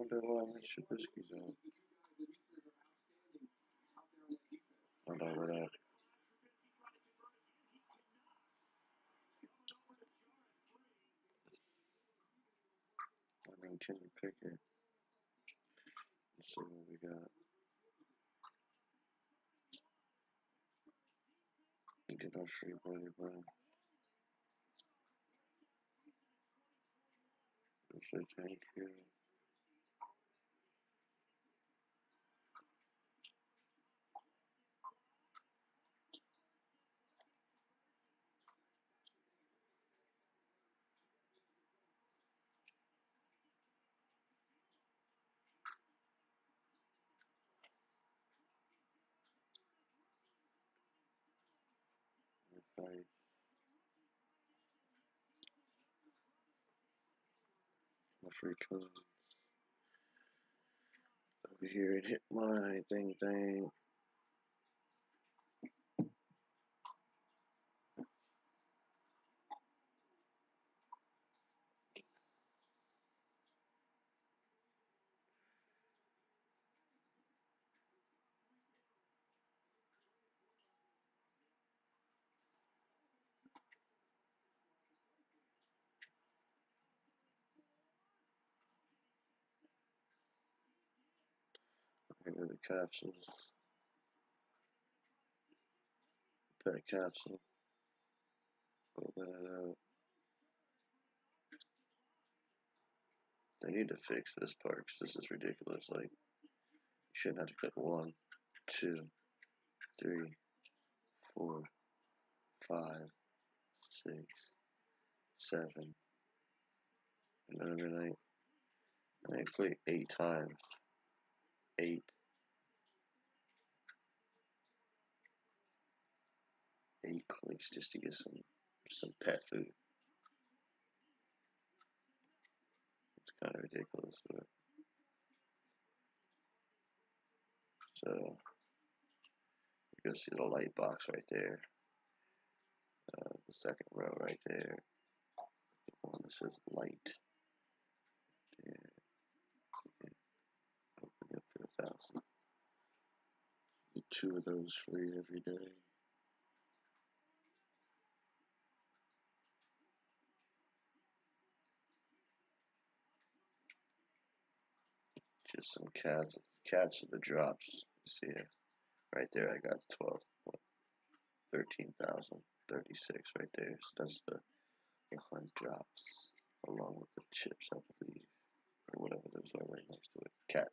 wonder why my Trubisky's out. I don't know what that. 110 picker. Let's see what we got. Get our free buddy button. Thank you. Fight. My free code. Over here and hit my thing. Into the capsules. Pet capsule. Open it up. They need to fix this part because this is ridiculous. Like, you shouldn't have to click 1, 2, 3, 4, 5, 6, 7. And then I click 8 times. 8 clicks just to get some pet food. It's kind of ridiculous, but so you can see the light box right there, the second row right there, the one that says light. There, open up to 1,000. Get 2 of those free every day. Just some cats of the drops. You see it right there. I got 13,036 right there. So that's the hunt drops along with the chips, I believe, or whatever those are right next to it. Cat,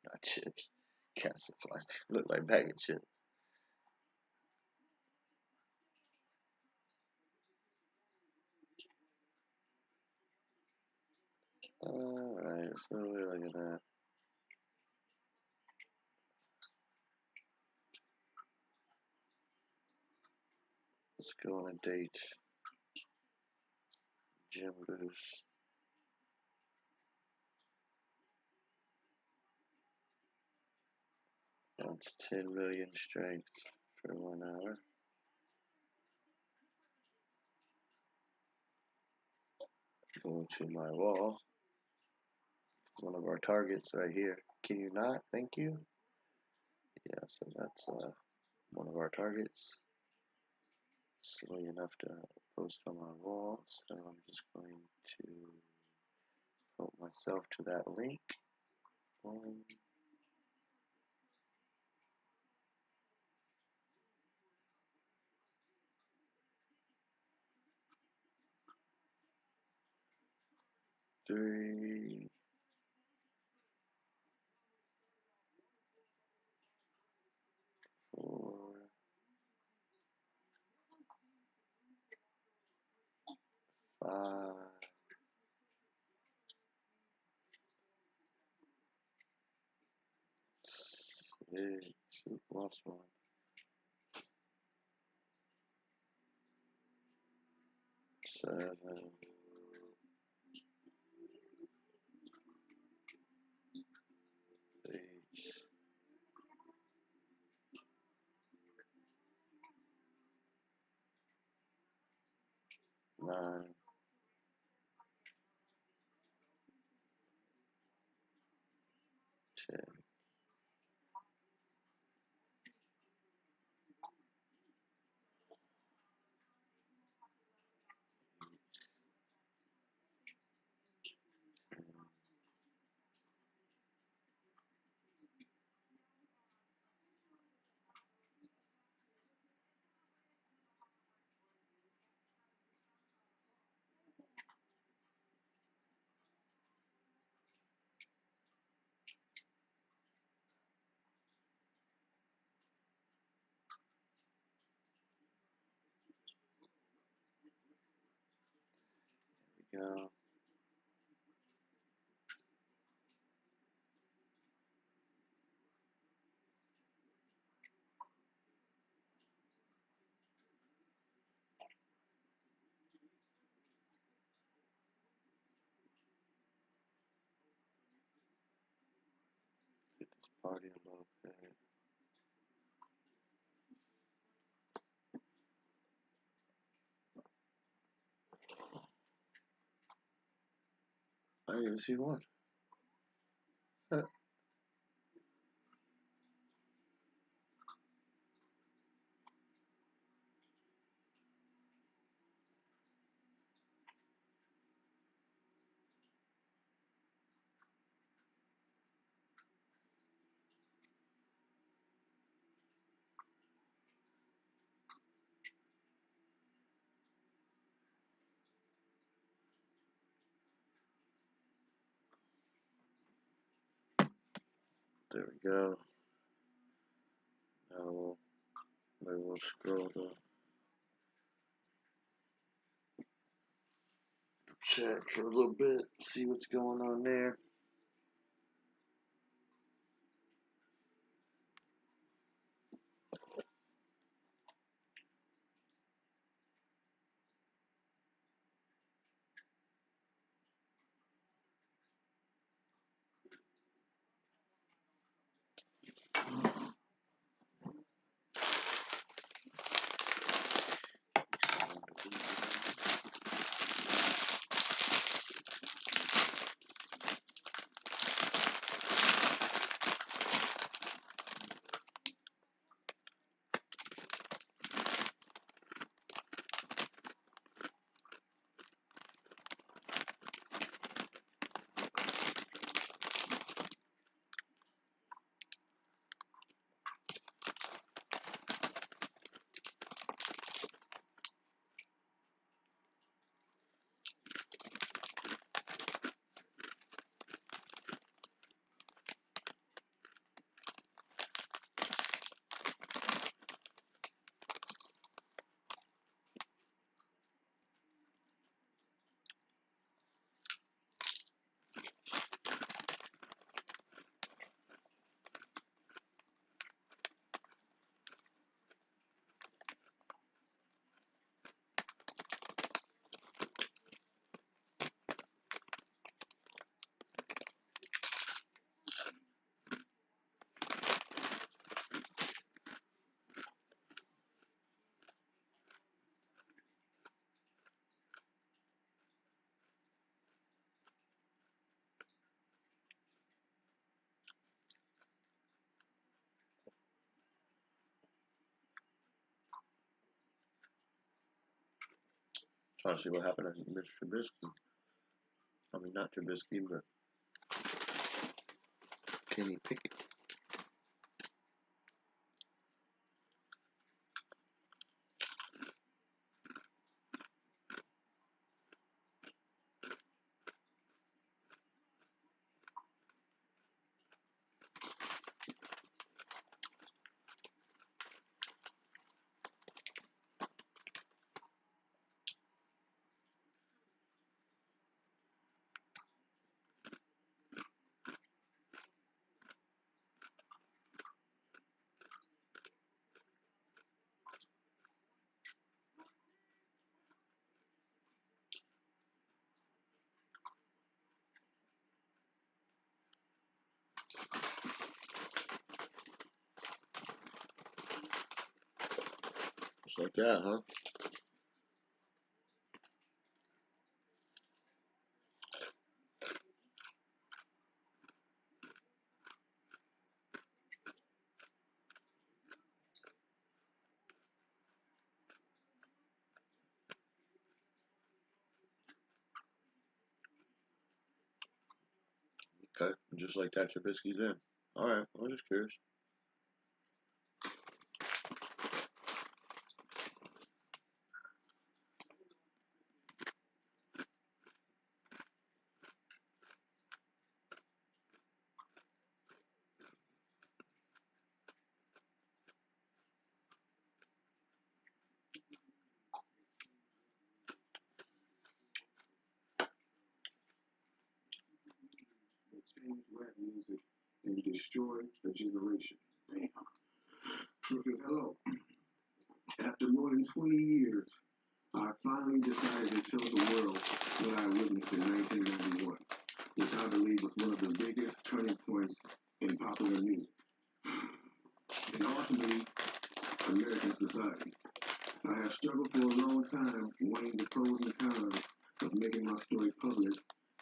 not chips. Cat supplies. Look like bag of chips. Alright, so we're looking at. Let's go on a date. Gym boost. That's 10 million strength for 1 hour. Go to my wall. It's one of our targets right here. Can you not? Thank you. Yeah, so that's one of our targets. Silly enough to post on my wall, so I'm just going to put myself to that link. 1, 3, 4, 5, 6. Lost one. 7. 8. 9. Check. There we go. Get this party a little bit. I didn't even see one. There we go. Now maybe we'll scroll to chat for a little bit, see what's going on there. Trying to see what happened to Mr. Trubisky. I mean, not Trubisky, but Kenny Pickett. Just like that, huh? Okay, just like that, Trubisky's in. All right, I'm just curious. Change rap music and destroy a generation. Damn. Truth is, hello. After more than 20 years, I finally decided to tell the world what I witnessed in 1991, which I believe was one of the biggest turning points in popular music and ultimately American society. I have struggled for a long time weighing the pros and cons of making my story public,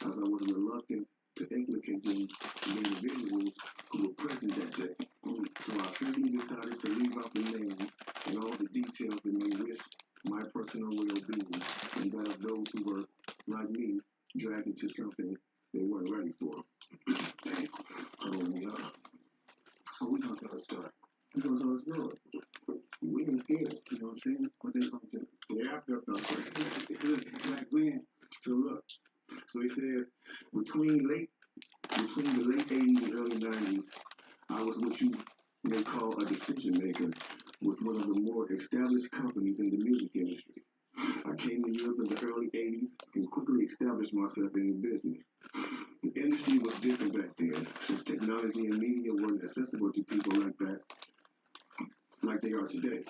as I was reluctant to implicate the individuals who were present that day. So I simply decided to leave out the name and all the details that may risk my personal well-being and that of those who were, like me, dragged into something they weren't ready for. So we're going to tell a story. We're going to tell a story. We ain't scared. You know what I'm saying? What they going to do? Yeah, that's not right. Like when? So look. So he says, between the late 80s and early 90s, I was what you may call a decision maker with one of the more established companies in the music industry. I came to Europe in the early 80s and quickly established myself in the business. The industry was different back then, since technology and media weren't accessible to people like that, like they are today.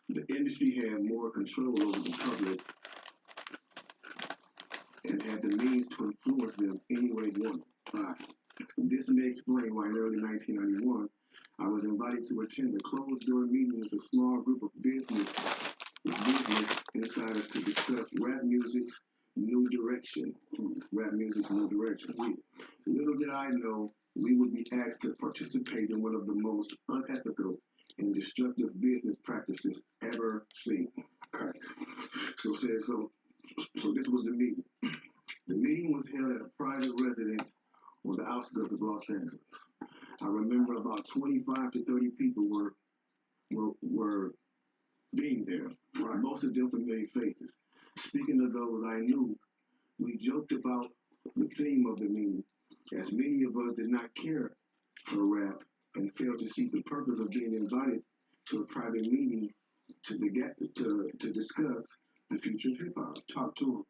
The industry had more control over the public and had the means to influence them any way they wanted. This may explain why in early 1991, I was invited to attend a closed-door meeting with a small group of business insiders to discuss rap music's new direction. Rap music's new direction. Little did I know we would be asked to participate in one of the most unethical and destructive business practices ever seen. Okay. So this was the meeting. The meeting was held at a private residence on the outskirts of Los Angeles. I remember about 25 to 30 people were being there. Right. Most of them familiar faces. Speaking of those I knew, we joked about the theme of the meeting, as many of us did not care for rap and failed to see the purpose of being invited to a private meeting to discuss the future of hip-hop. Talk to them.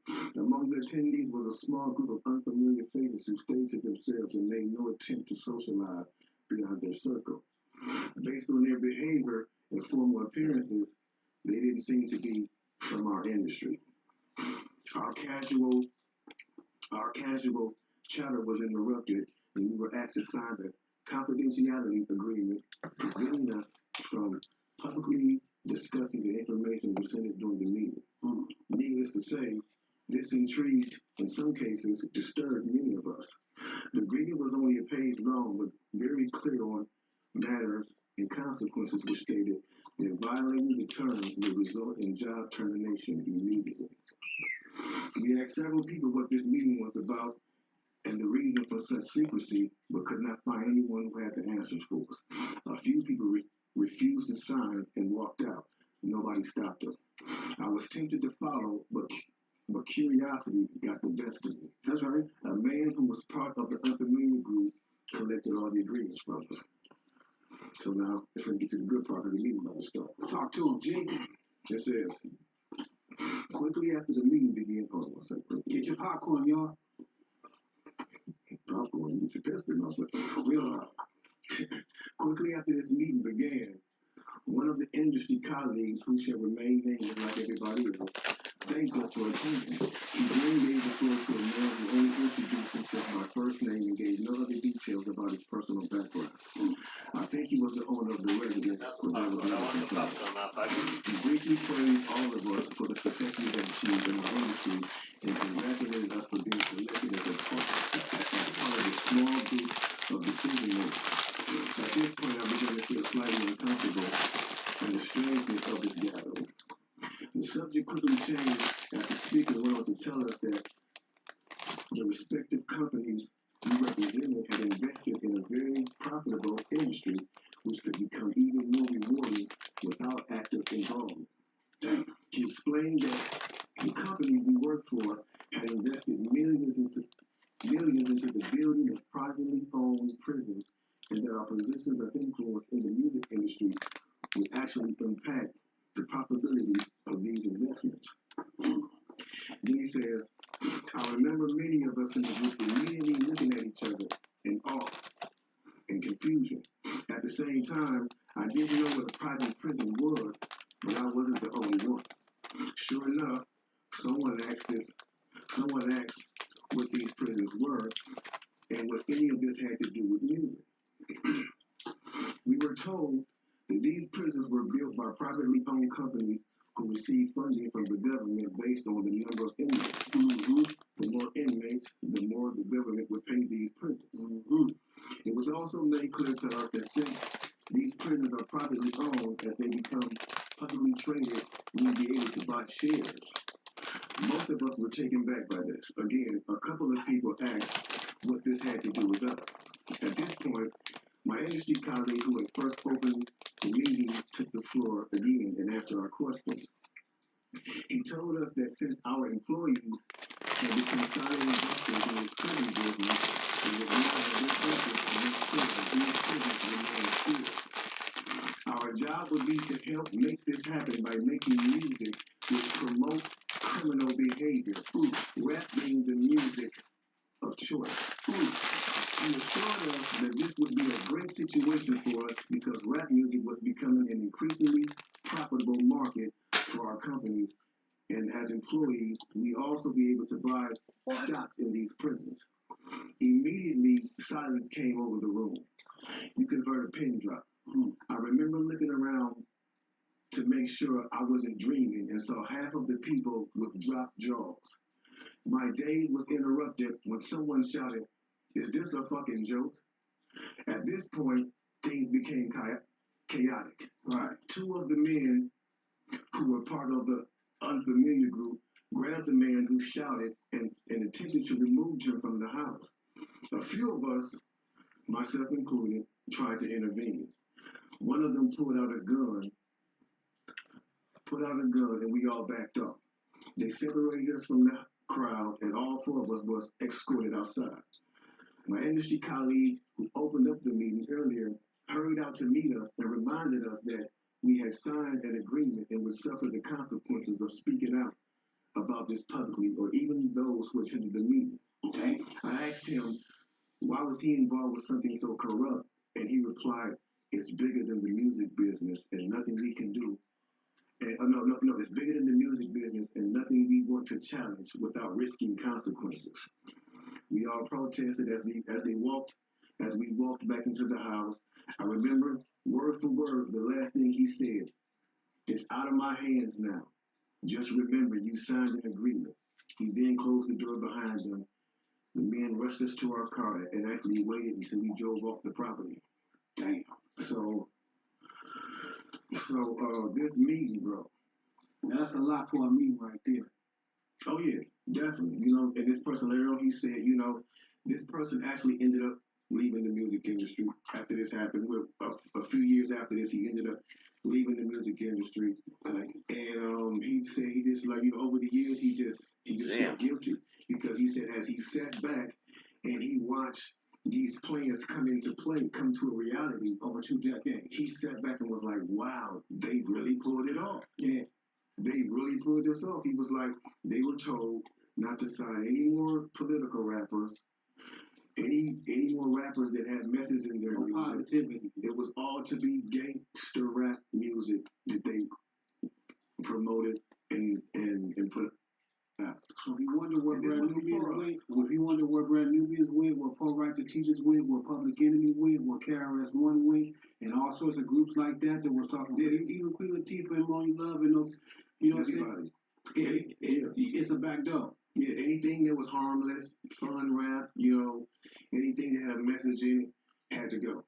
Among the attendees was a small group of unfamiliar faces who stayed to themselves and made no attempt to socialize beyond their circle. Based on their behavior and formal appearances, they didn't seem to be from our industry. Our casual chatter was interrupted, and we were asked to sign a confidentiality agreement preventing us from publicly discussing the information presented during the meeting. Needless to say, this intrigued, in some cases, disturbed many of us. The agreement was only a page long, but very clear on matters and consequences, which stated that violating the terms would result in job termination immediately. We asked several people what this meeting was about and the reason for such secrecy, but could not find anyone who had the answers for us. A few people refused to sign and walked out. Nobody stopped them. I was tempted to follow, but curiosity got the best of me. That's right. A man who was part of the unfamiliar group collected all the agreements from us. So now, it's going to get to the good part of the meeting about to start. Talk to him, G. It says, quickly after the meeting began, hold on one second. Get your popcorn, y'all. Popcorn, get your pesky muscle. Quickly after this meeting began, one of the industry colleagues, who shall remain nameless like everybody else, thanked us for attending. He then gave the floor to a man who only introduced himself by first name and gave no other details about his personal background. I think he was the owner of the residence. He briefly praised all of us for the success we had achieved in our industry and congratulated us for being selected as part of a small group of decision makers. At this point, I began to feel slightly uncomfortable and the strangeness of this gathering. The subject quickly changed as the speaker went on to tell us that the respective companies we represented had invested in a very profitable industry which could become even more rewarding without active involvement. He explained that the company we worked for had invested millions into the building of privately owned prisons, and that our positions of influence in the music industry would actually impact the profitability of these investments. Then he says, I remember many of us in the group immediately looking at each other in awe and confusion. At the same time, I didn't know what a private prison was, but I wasn't the only one. Sure enough, someone asked what these prisons were and what any of this had to do with music. We were told that these prisons were built by privately owned companies who received funding from the government based on the number of inmates. The more inmates, the more the government would pay these prisons. It was also made clear to us that since these prisons are privately owned, as they become publicly traded, we would be able to buy shares. Most of us were taken back by this. Again, a couple of people asked what this had to do with us. At this point, my industry colleague who had first opened the meeting took the floor again and answered our questions. He told us that since our employees had become silent investors in this prison business, and that we had a good purpose to make sure that these prisons remain secure. Our job would be to help make this happen by making music which promotes criminal behavior, rap being the music of choice. He assured us that this would be a great situation for us because rap music was becoming an increasingly profitable market for our companies, and as employees, we also be able to buy stocks in these prisons. Immediately, silence came over the room. You could have heard a pin drop. I remember looking around to make sure I wasn't dreaming and saw half of the people with dropped jaws. My day was interrupted when someone shouted, "Is this a fucking joke?" At this point, things became chaotic. Right. Two of the men who were part of the unfamiliar group grabbed the man who shouted and attempted to remove him from the house. A few of us, myself included, tried to intervene. One of them pulled out a gun, and we all backed up. They separated us from the crowd, and all four of us was escorted outside. My industry colleague, who opened up the meeting earlier, hurried out to meet us and reminded us that we had signed an agreement and would suffer the consequences of speaking out about this publicly, or even those who attended the meeting. Okay. I asked him, why was he involved with something so corrupt? And he replied, it's bigger than the music business and nothing we can do. And, no, it's bigger than the music business and nothing we want to challenge without risking consequences. We all protested as we walked back into the house. I remember word for word the last thing he said. It's out of my hands now. Just remember you signed an agreement. He then closed the door behind them. The men rushed us to our car and actually waited until we drove off the property. Damn. So this meeting, bro. That's a lot for a meeting right there. Oh yeah, definitely. And this person later on, he said, this person actually ended up leaving the music industry after this happened. A few years after this, he ended up leaving the music industry. Okay. And he said he just over the years he just felt guilty because he said as he sat back and he watched these plans come to a reality over 2 decades. He sat back and was like, wow, they really pulled it off. Yeah. They really pulled this off. He was like, they were told not to sign any more political rappers, any more rappers that had messages in their music. Positivity. It was all to be gangster rap music that they promoted and put out. So if you wonder what Brand Nubians went, what Paul Righteous Teachers went, what Public Enemy went, what KRS-One went, and all sorts of groups like that was talking about, even Queen Latifah and Money Love and those, everybody. It's a back door. Yeah, anything that was harmless, fun rap, anything that had a message in it had to go.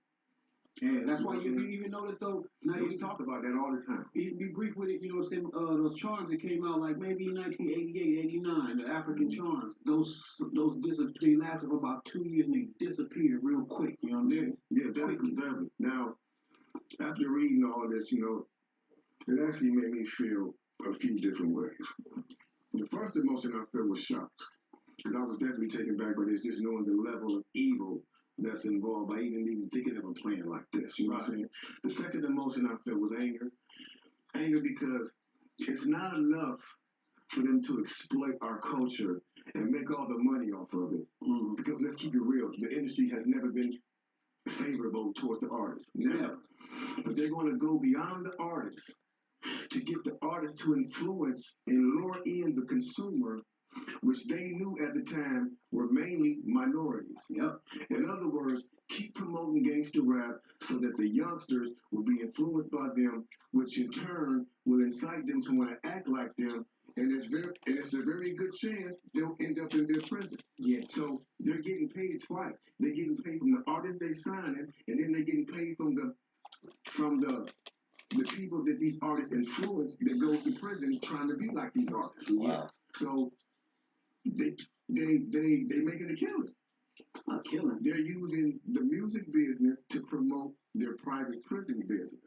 Yeah, that's why if you even notice though, now you talk about that all the time. You be brief with it, you know what I'm saying? Those charms that came out like maybe 1988, 89, the African charms, those disappeared. They lasted for about 2 years and they disappeared real quick. You know what I'm saying? Yeah, definitely. Now, after reading all this, you know, it actually made me feel a few different ways. The first emotion I felt was shocked, because I was definitely taken back by this, just knowing the level of evil that's involved by even thinking of a plan like this. You know what I'm saying? The second emotion I felt was anger. Anger because it's not enough for them to exploit our culture and make all the money off of it. Mm-hmm. Because let's keep it real, the industry has never been favorable towards the artists. Never. But they're going to go beyond the artists to get the artist to influence and lure in the consumer, which they knew at the time were mainly minorities. Yep. In other words, keep promoting gangster rap so that the youngsters will be influenced by them, which in turn will incite them to want to act like them. And it's a very good chance they'll end up in their prison. Yeah. So they're getting paid twice. They're getting paid from the artists they sign, and then they're getting paid from the people that these artists influence that goes to prison trying to be like these artists. Wow. Yeah. So they making a killing. A killing. They're using the music business to promote their private prison business.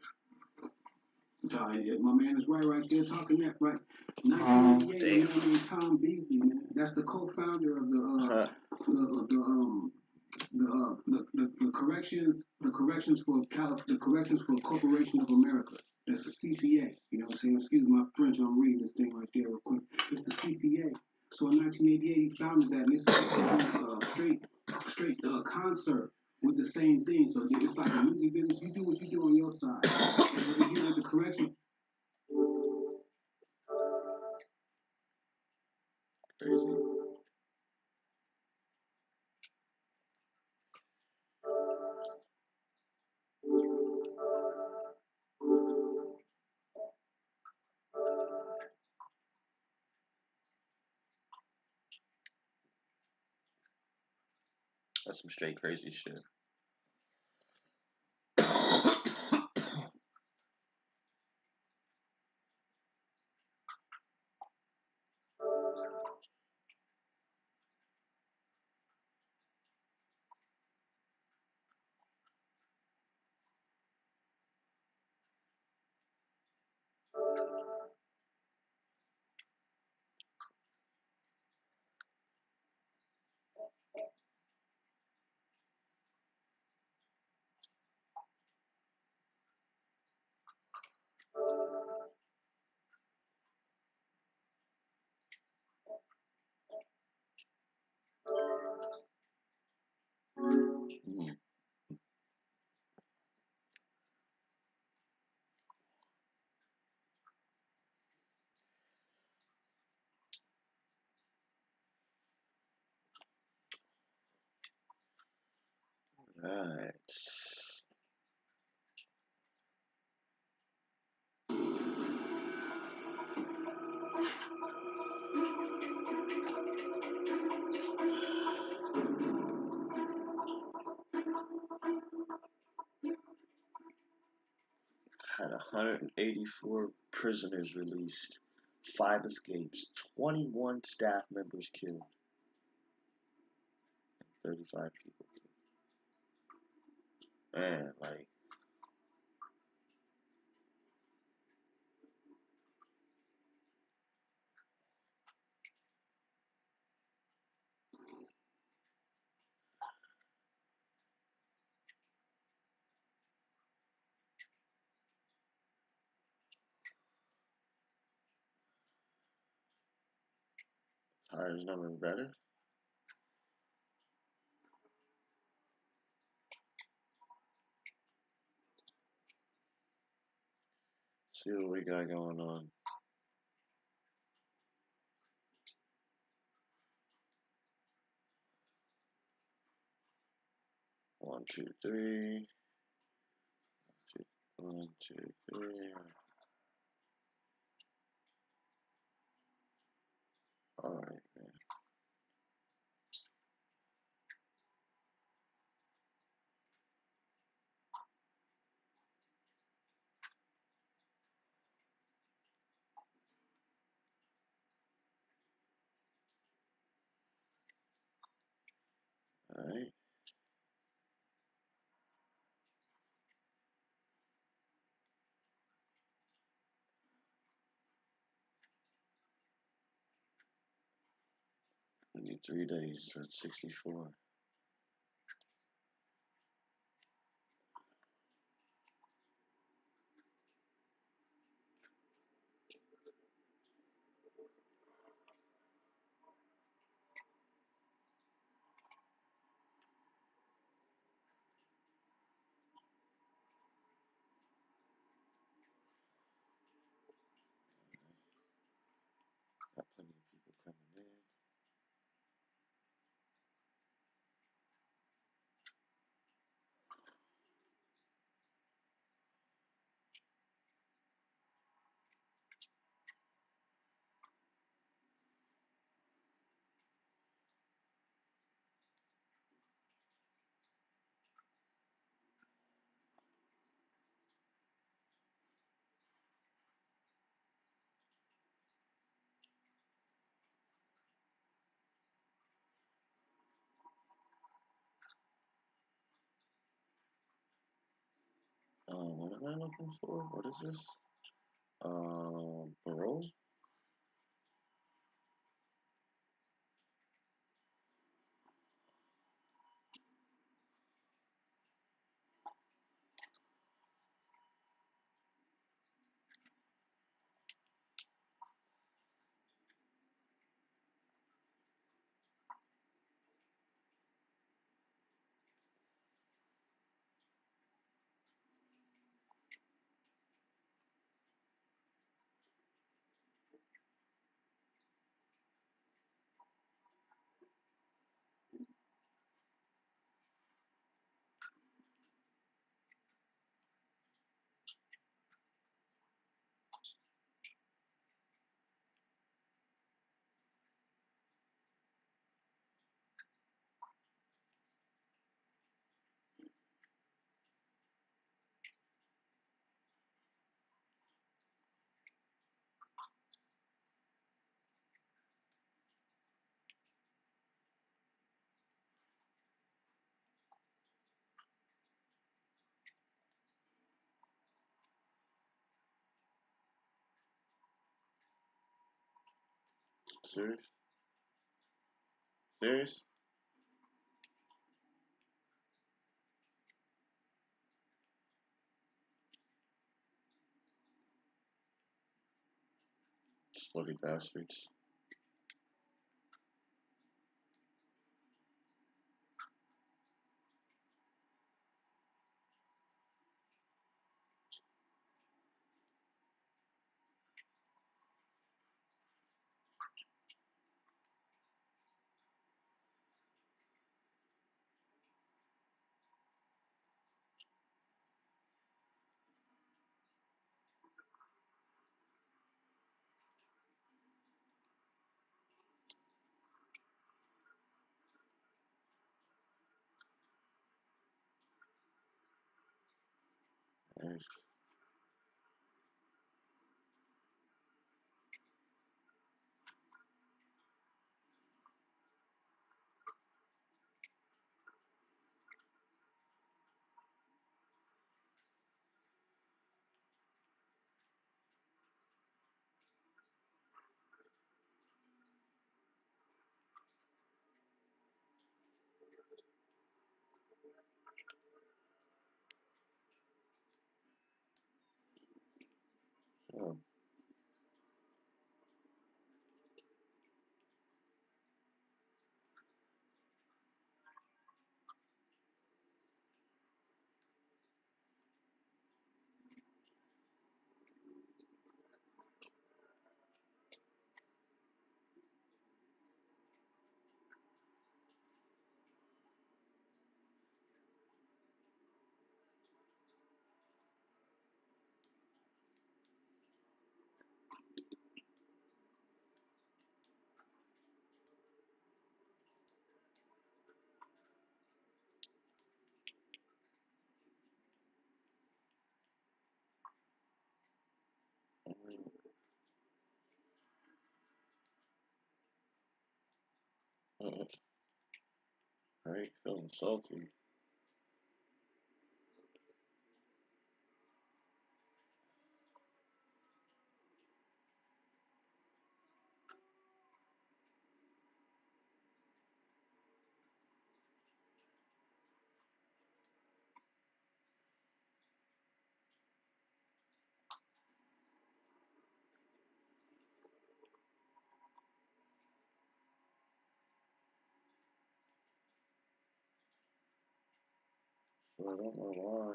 Yeah, my man is right there talking that right. 1988, you know what I mean? Tom Beasley, man. That's the co-founder of the corrections for Corporation of America. That's the CCA. You know what I'm saying? Excuse my French. I'm reading this thing right there real quick. It's the CCA. So in 1988, he founded that, and this is a straight concert with the same thing. So it's like a music business. You do what you do on your side. And when you with the correction. Crazy. That's some straight crazy shit. Mm. Right. Had 184 prisoners released, 5 escapes, 21 staff members killed, 35 people killed. Man, like, Tyler's number better. See what we got going on. One, two, three. One, two, three. All right, man. see, 3 days. That's 64. Got plenty of people coming in. What am I looking for? What is this? Parole? Serious? Serious? Slutty bastards. Nice. Oh, uh, right, feeling salty. I don't know why.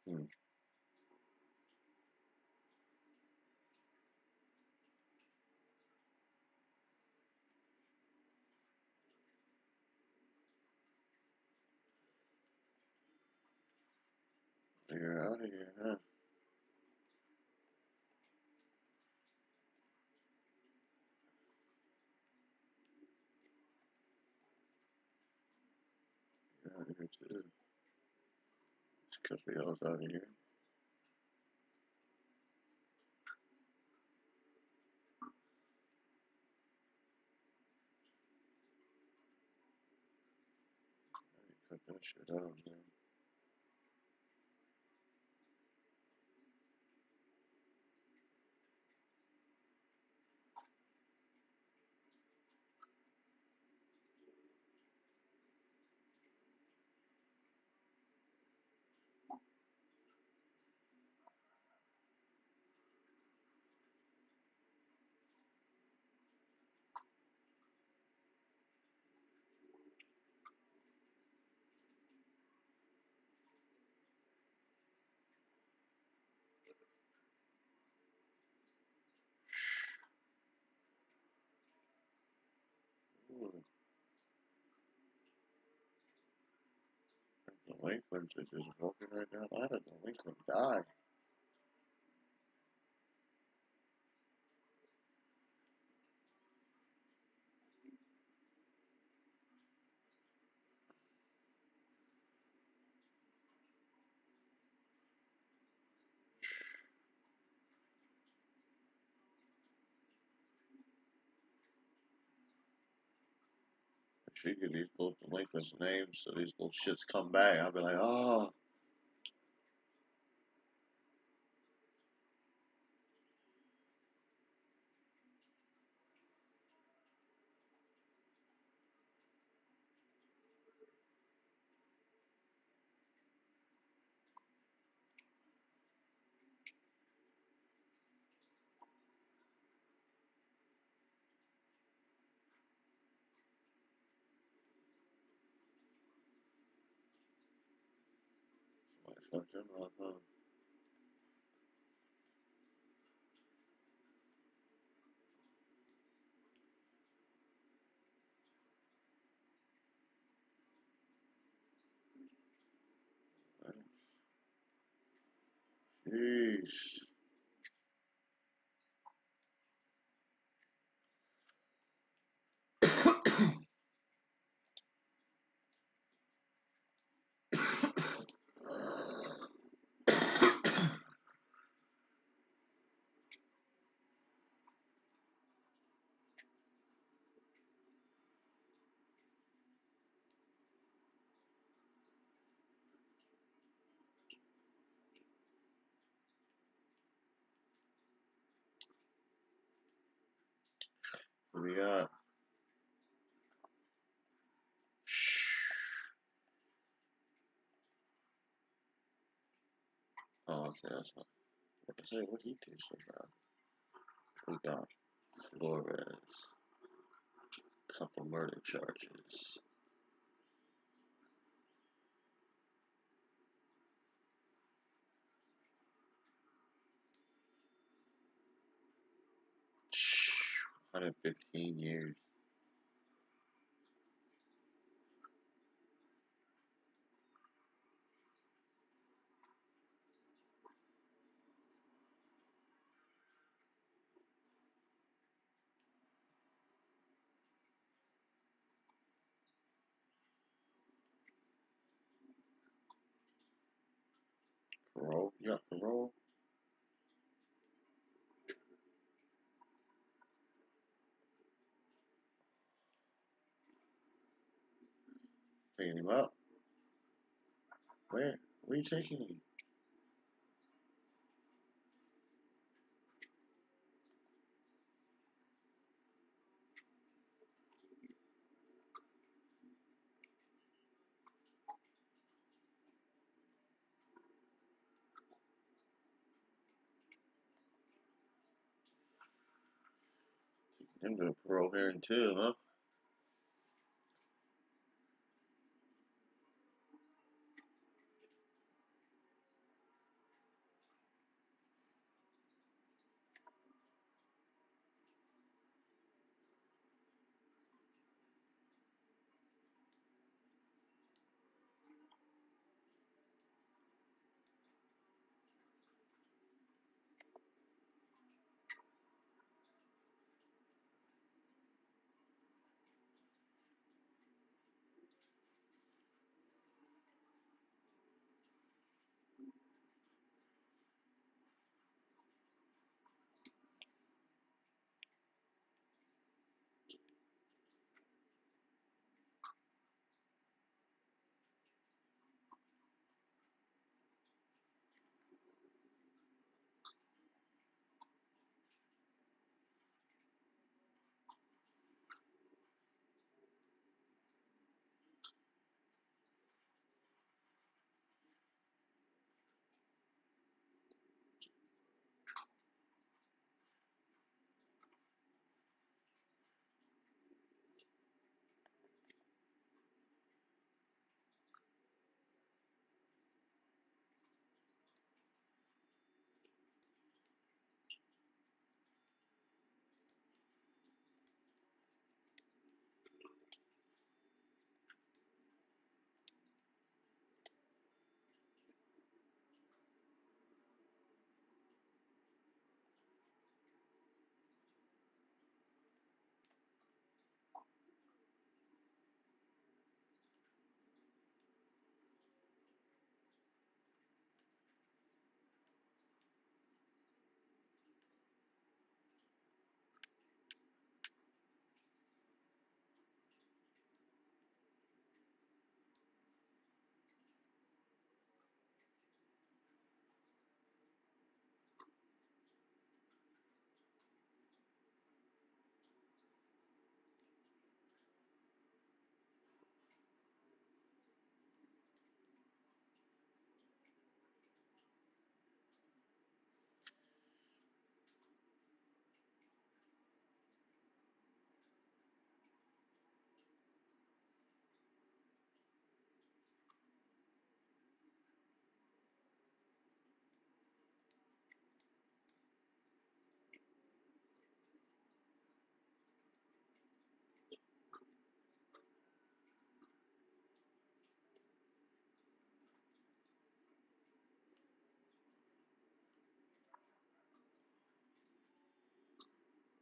Hmm. You're out of here, huh? You're out of here too. This Capriel's out of here. Cut that shit out, man. Ooh, delinquents are just walking right down. I had a delinquent die. She give these little delinquents names so these little shits come back. I'll be like, oh, somebody fucked him up, huh? Sheesh. What we got? Shh. Oh, okay, that's not what to say. What he did so bad. We got Flores, couple murder charges. Shh. 115 years. picking him up. Where? Where are you taking him? Taking him to a parole hearing too, huh?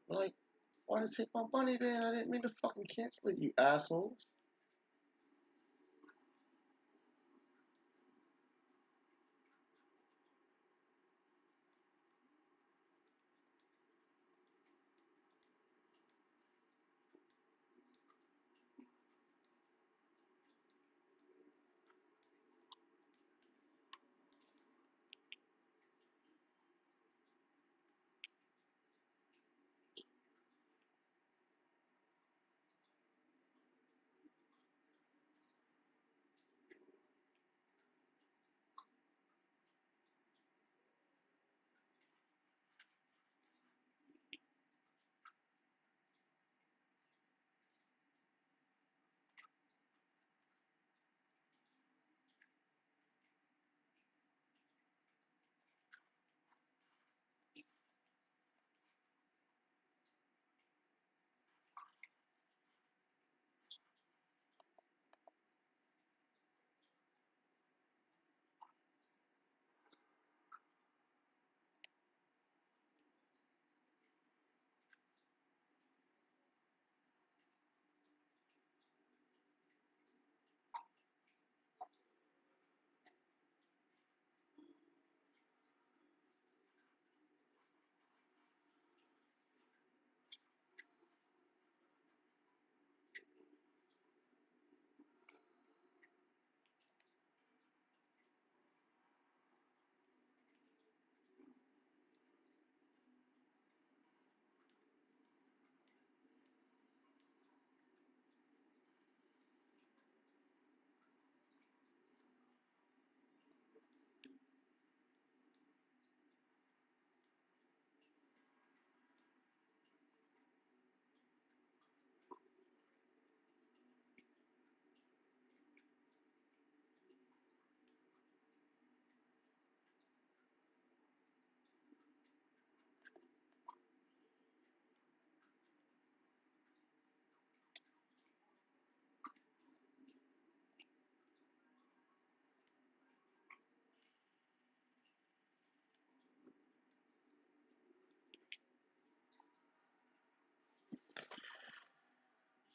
I'm like, why did you take my money then? I didn't mean to fucking cancel it, you assholes.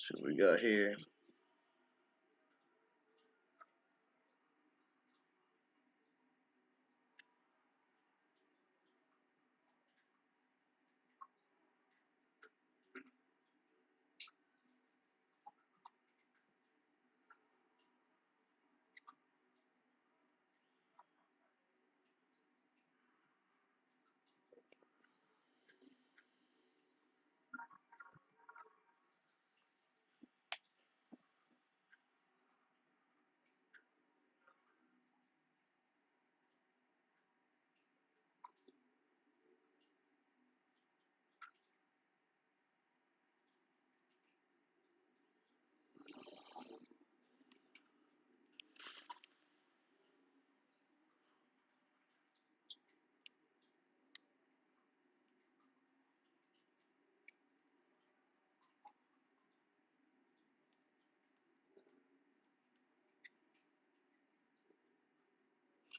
See what we got here.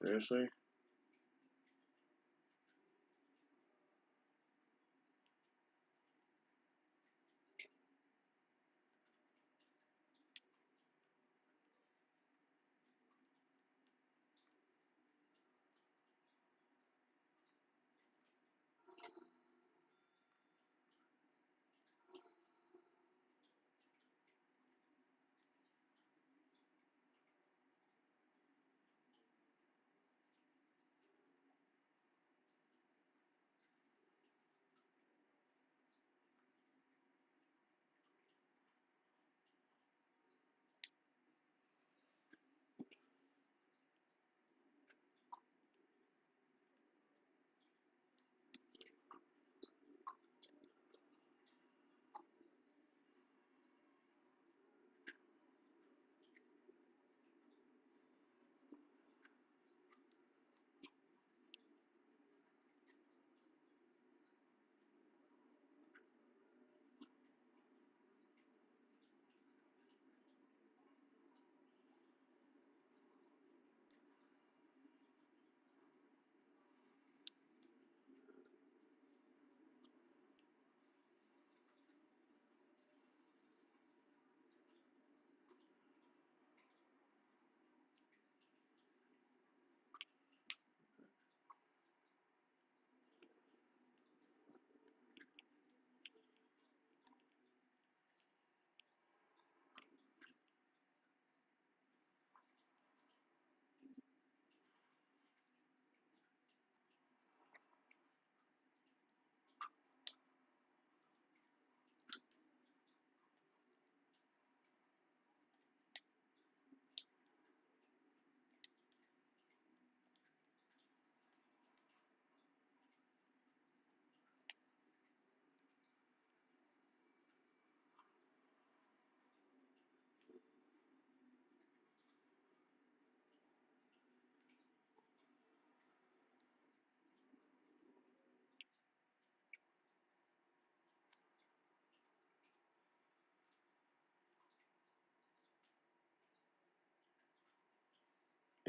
Seriously?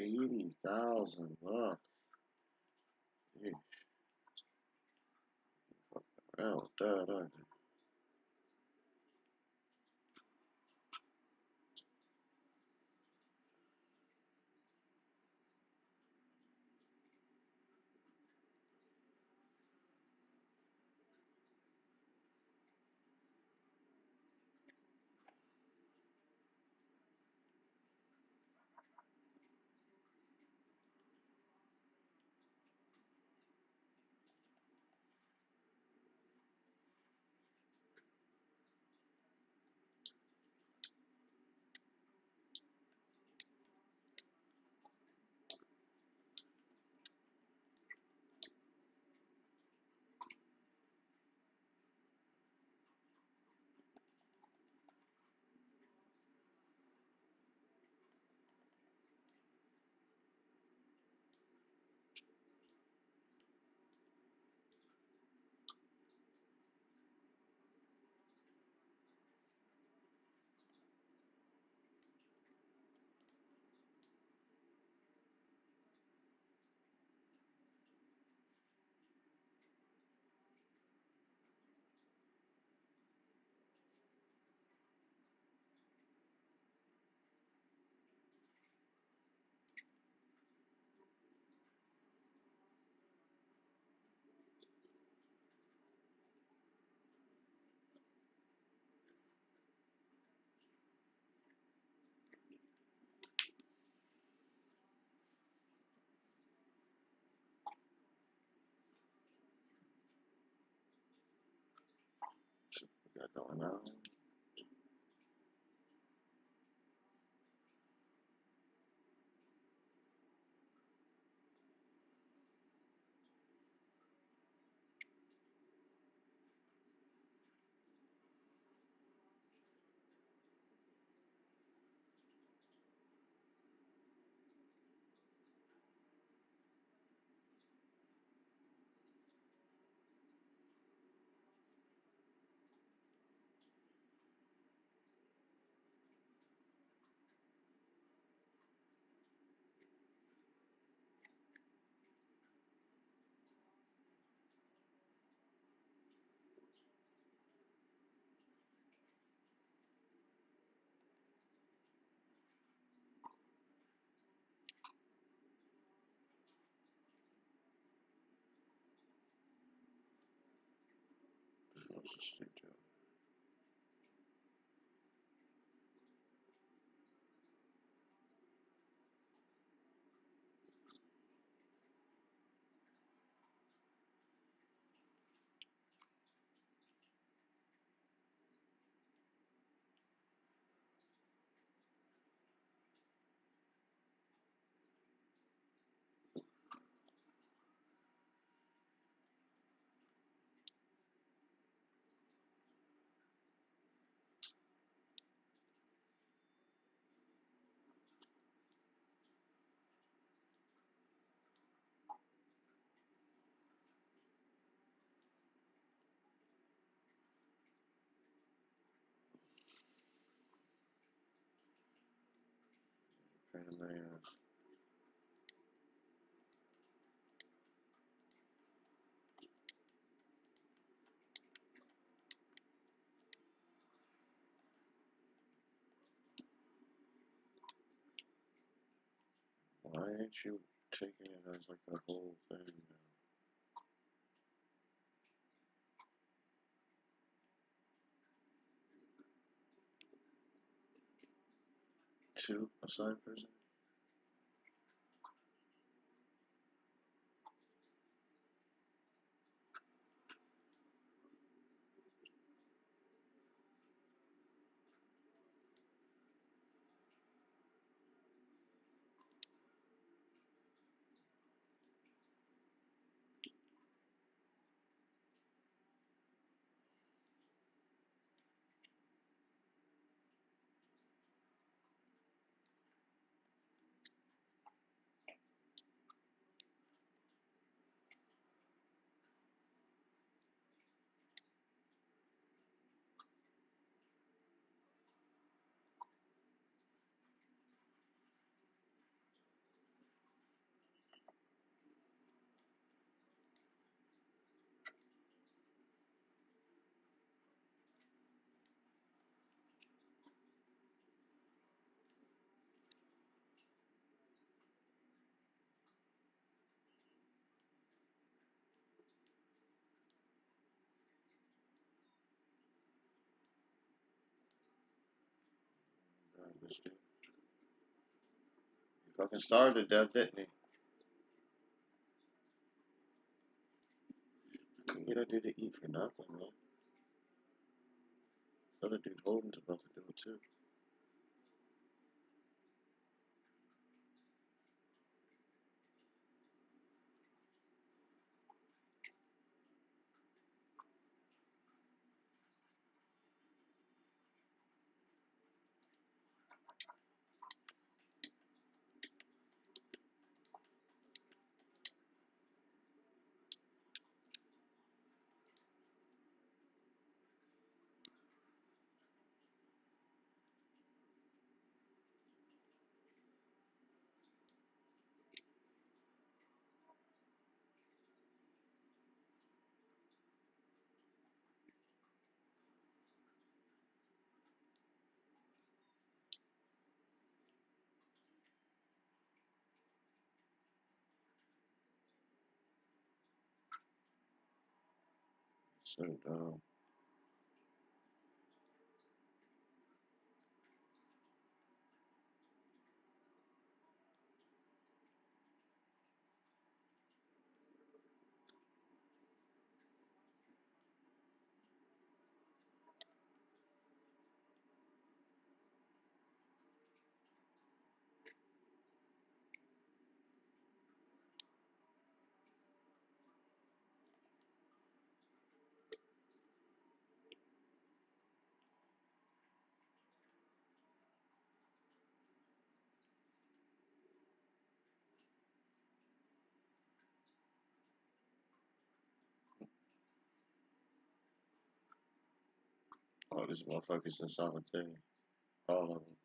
$80,000. Jeez. Around with that, aren't you? got going on? What's this thing doing? Pain in the ass. Why ain't you taking it as like a whole thing now? Two assigned person? This dude. He fucking started that, didn't he? Couldn't get that dude to eat for nothing, man. The other dude holding's about to do it too. So dumb. Oh, this motherfucker's in solitary. All of them.